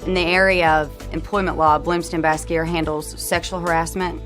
In the area of employment law, Bloomston Basquier handles sexual harassment,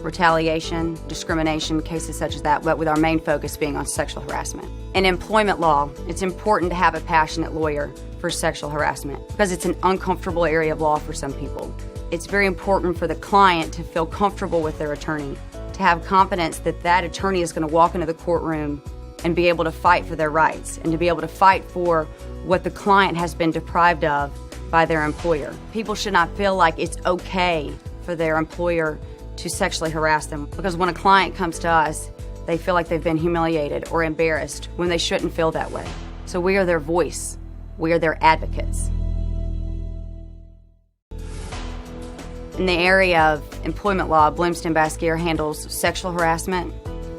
retaliation, discrimination, cases such as that, but with our main focus being on sexual harassment. In employment law, it's important to have a passionate lawyer for sexual harassment because it's an uncomfortable area of law for some people. It's very important for the client to feel comfortable with their attorney, to have confidence that that attorney is going to walk into the courtroom and be able to fight for their rights and to be able to fight for what the client has been deprived of by their employer. People should not feel like it's okay for their employer to sexually harass them because when a client comes to us, they feel like they've been humiliated or embarrassed when they shouldn't feel that way. So we are their voice. We are their advocates. In the area of employment law, Bloomston Basquier handles sexual harassment,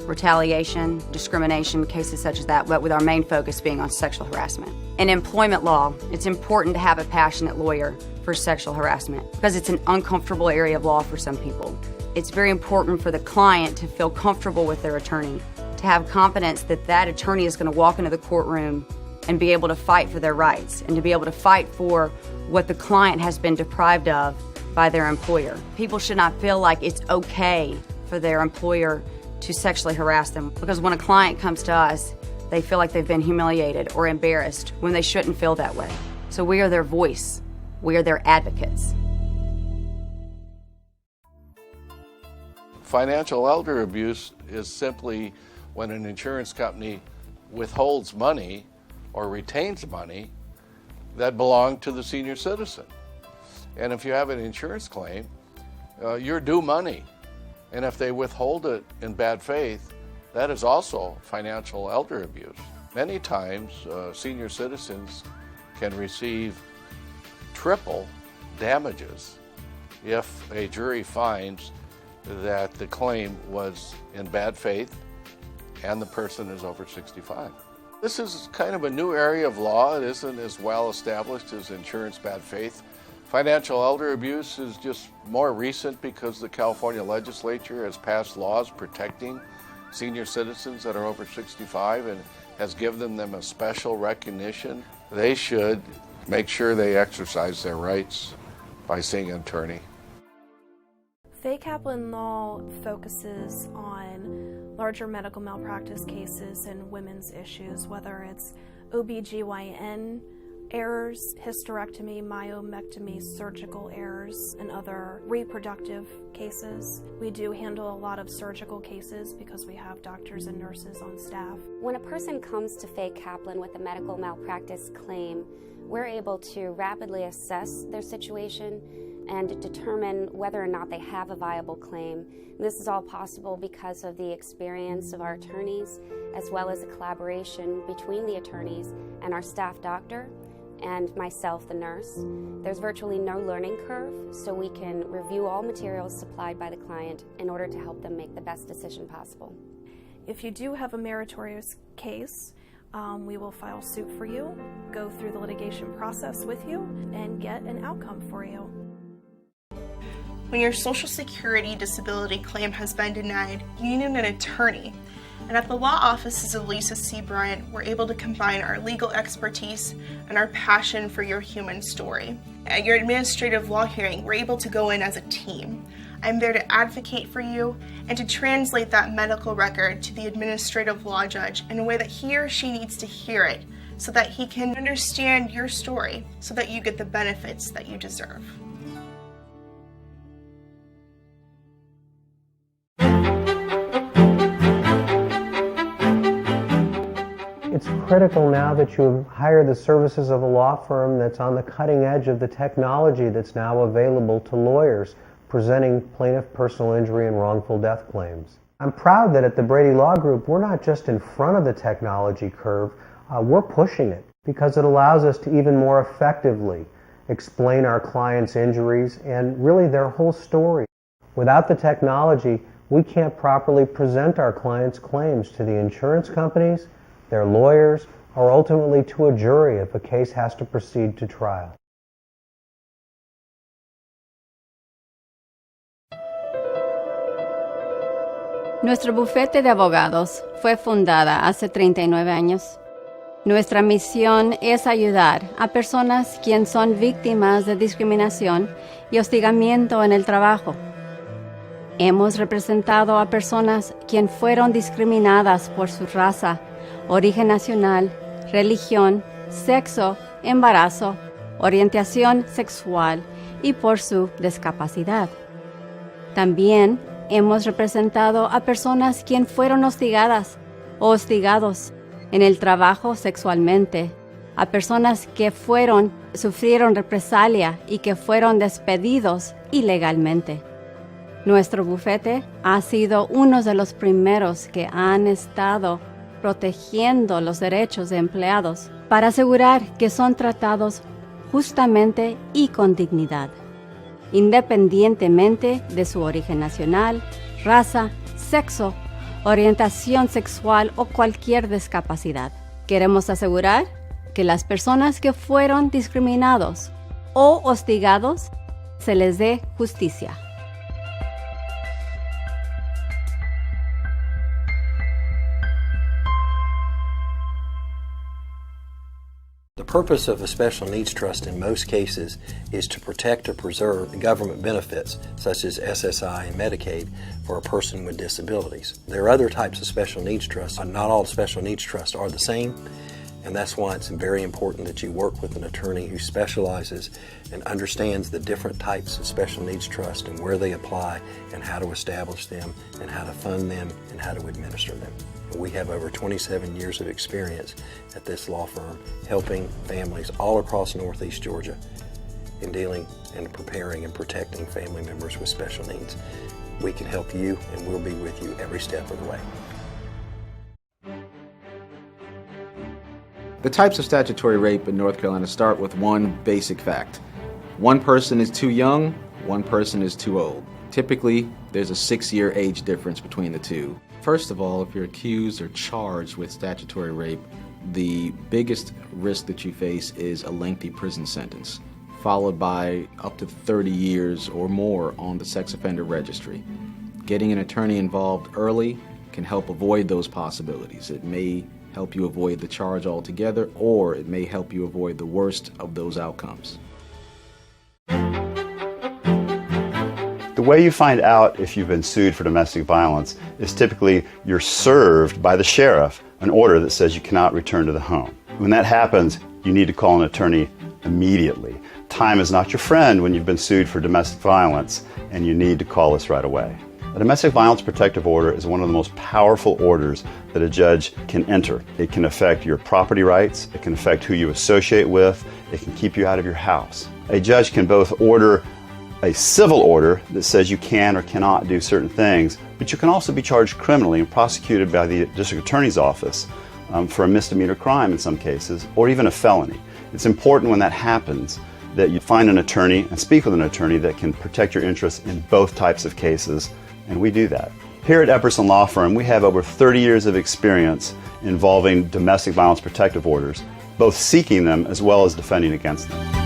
retaliation, discrimination, cases such as that, but with our main focus being on sexual harassment. In employment law, it's important to have a passionate lawyer for sexual harassment because it's an uncomfortable area of law for some people. It's very important for the client to feel comfortable with their attorney, to have confidence that that attorney is going to walk into the courtroom and be able to fight for their rights and to be able to fight for what the client has been deprived of by their employer. People should not feel like it's okay for their employer to sexually harass them because when a client comes to us, they feel like they've been humiliated or embarrassed when they shouldn't feel that way. So we are their voice. We are their advocates. Financial elder abuse is simply when an insurance company withholds money or retains money that belonged to the senior citizen. And if you have an insurance claim, you're due money. And if they withhold it in bad faith, that is also financial elder abuse. Many times, senior citizens can receive triple damages if a jury finds that the claim was in bad faith and the person is over 65. This is kind of a new area of law. It isn't as well established as insurance bad faith. Financial elder abuse is just more recent because the California legislature has passed laws protecting senior citizens that are over 65 and has given them a special recognition. They should make sure they exercise their rights by seeing an attorney. Faye Kaplan Law focuses on larger medical malpractice cases and women's issues, whether it's OBGYN errors, hysterectomy, myomectomy, surgical errors, and other reproductive cases. We do handle a lot of surgical cases because we have doctors and nurses on staff. When a person comes to Faye Kaplan with a medical malpractice claim, we're able to rapidly assess their situation and determine whether or not they have a viable claim. And this is all possible because of the experience of our attorneys, as well as the collaboration between the attorneys and our staff doctor and myself, the nurse. There's virtually no learning curve, so we can review all materials supplied by the client in order to help them make the best decision possible. If you do have a meritorious case, we will file suit for you, go through the litigation process with you, and get an outcome for you. When your Social Security disability claim has been denied, you need an attorney. And at the law offices of Lisa C. Bryant, we're able to combine our legal expertise and our passion for your human story. At your administrative law hearing, we're able to go in as a team. I'm there to advocate for you and to translate that medical record to the administrative law judge in a way that he or she needs to hear it so that he can understand your story so that you get the benefits that you deserve. It's critical now that you hire the services of a law firm that's on the cutting edge of the technology that's now available to lawyers presenting plaintiff personal injury and wrongful death claims. I'm proud that at the Brady Law Group, we're not just in front of the technology curve, we're pushing it because it allows us to even more effectively explain our clients' injuries and really their whole story. Without the technology, we can't properly present our clients' claims to the insurance companies, their lawyers, or ultimately to a jury if a case has to proceed to trial. Nuestro bufete de abogados fue fundada hace 39 años. Nuestra misión es ayudar a personas quienes son víctimas de discriminación y hostigamiento en el trabajo. Hemos representado a personas quienes fueron discriminadas por su raza, origen nacional, religión, sexo, embarazo, orientación sexual y por su discapacidad. También hemos representado a personas quienes fueron hostigadas o hostigados en el trabajo sexualmente, a personas que sufrieron represalia y que fueron despedidos ilegalmente. Nuestro bufete ha sido uno de los primeros que han estado protegiendo los derechos de empleados para asegurar que son tratados justamente y con dignidad, independientemente de su origen nacional, raza, sexo, orientación sexual o cualquier discapacidad. Queremos asegurar que las personas que fueron discriminados o hostigados se les dé justicia. The purpose of a special needs trust in most cases is to protect or preserve the government benefits such as SSI and Medicaid for a person with disabilities. There are other types of special needs trusts. Not all special needs trusts are the same, and that's why it's very important that you work with an attorney who specializes and understands the different types of special needs trusts and where they apply and how to establish them and how to fund them and how to administer them. We have over 27 years of experience at this law firm helping families all across Northeast Georgia in dealing and preparing and protecting family members with special needs. We can help you and we'll be with you every step of the way. The types of statutory rape in North Carolina start with one basic fact. One person is too young, one person is too old. Typically, there's a 6-year age difference between the two. First of all, if you're accused or charged with statutory rape, the biggest risk that you face is a lengthy prison sentence, followed by up to 30 years or more on the sex offender registry. Getting an attorney involved early can help avoid those possibilities. It may help you avoid the charge altogether, or it may help you avoid the worst of those outcomes. The way you find out if you've been sued for domestic violence is typically you're served by the sheriff an order that says you cannot return to the home. When that happens, you need to call an attorney immediately. Time is not your friend when you've been sued for domestic violence, and you need to call us right away. A domestic violence protective order is one of the most powerful orders that a judge can enter. It can affect your property rights, it can affect who you associate with, it can keep you out of your house. A judge can both order a civil order that says you can or cannot do certain things, but you can also be charged criminally and prosecuted by the district attorney's office for a misdemeanor crime in some cases, or even a felony. It's important when that happens that you find an attorney and speak with an attorney that can protect your interests in both types of cases, and we do that. Here at Epperson Law Firm, we have over 30 years of experience involving domestic violence protective orders, both seeking them as well as defending against them.